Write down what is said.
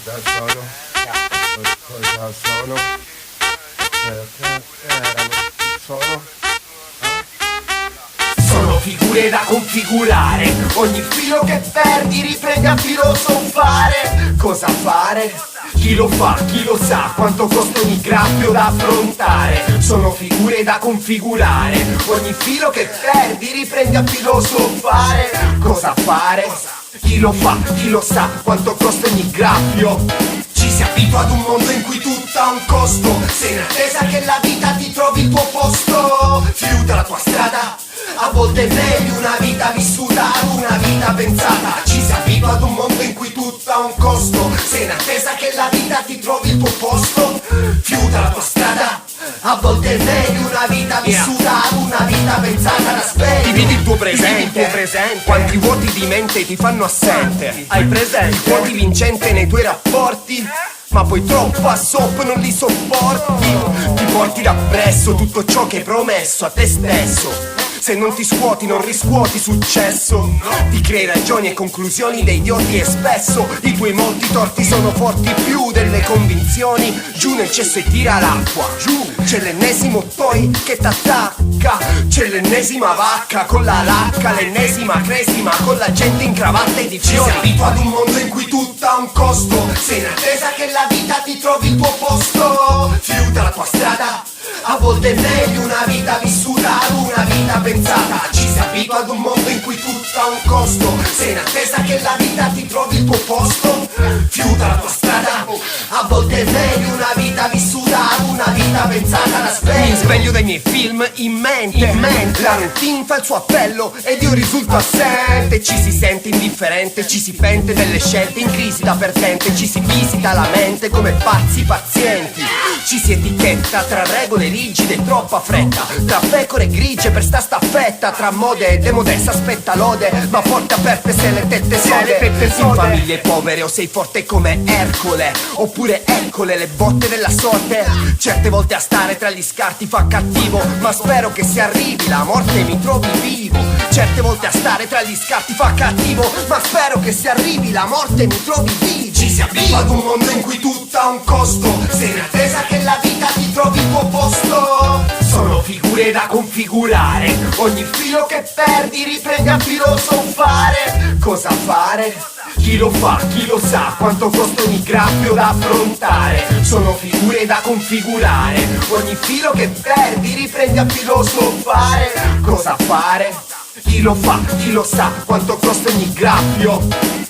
da solo, da solo, solo. Sono figure da configurare, ogni filo che perdi riprendi a filosofare. Cosa fare? Chi lo fa, chi lo sa, quanto costa ogni graffio da affrontare. Sono figure da configurare, ogni filo che perdi riprendi a filosofare. Cosa fare? Chi lo fa, chi lo sa, quanto costa ogni graffio. Ci si abitua ad un mondo in cui tutto ha un costo, sei in attesa che la vita ti trovi il tuo posto. Fiuta la tua strada, a volte è meglio una vita vissuta ad una vita pensata. Ci si abitua ad un mondo in cui tutto ha un costo, sei in attesa che la vita ti trovi il tuo posto. Fiuta la tua strada, a volte è meglio una vita vissuta ad una vita pensata da spendere. Dividi il tuo presente, quanti vuoti di mente ti fanno assente. Hai presente? Ti vuoti vincente nei tuoi rapporti, ma poi troppo a sop non li sopporti. Ti porti d'appresso tutto ciò che hai promesso a te stesso. Se non ti scuoti non riscuoti successo. Ti crei ragioni e conclusioni dei idioti e spesso i tuoi molti torti sono forti più delle convinzioni. Giù nel cesso e tira l'acqua, giù. C'è l'ennesimo toy che t'attacca, c'è l'ennesima vacca con la lacca, l'ennesima cresima con la gente in cravatta e di fiori. Sei abituato ad un mondo in cui tutto ha un costo, sei in attesa che la vita ti trovi il tuo posto. Fiuta la tua strada, a volte è meglio una vita vissuta ad una vita pensata. Ci si abitua ad un mondo in cui tutto ha un costo, sei in attesa che la vita ti trovi il tuo posto. Fiuta la tua strada, a volte è meglio una vita vissuta ad una vita pensata da spendere. Mi sveglio dai miei film in mente. La routine fa il suo appello ed io risulto assente. Ci si sente indifferente, ci si pente delle scelte in crisi da perdente. Ci si visita la mente come pazzi pazienti. Ci si etichetta tra regole rigide e troppa fretta, tra pecore grigie per sta staffetta, tra mode e demode s'aspetta lode, ma porte aperte se le tette sode. In famiglie povere o sei forte come Ercole, oppure eccole le botte della sorte. Certe volte a stare tra gli scarti fa cattivo, ma spero che se arrivi la morte mi trovi vivo. Certe volte a stare tra gli scarti fa cattivo, ma spero che se arrivi la morte mi trovi vivo. Ci si abitua ad un mondo in cui tutto ha un costo, sei in attesa che la vita ti trovi il tuo posto. Sono figure da configurare, ogni filo che perdi riprendi a filosofare. Cosa fare? Chi lo fa, chi lo sa, quanto costa ogni graffio da affrontare. Sono figure da configurare, ogni filo che perdi riprendi a filosofare. Cosa fare? Chi lo fa, chi lo sa, quanto costa ogni graffio.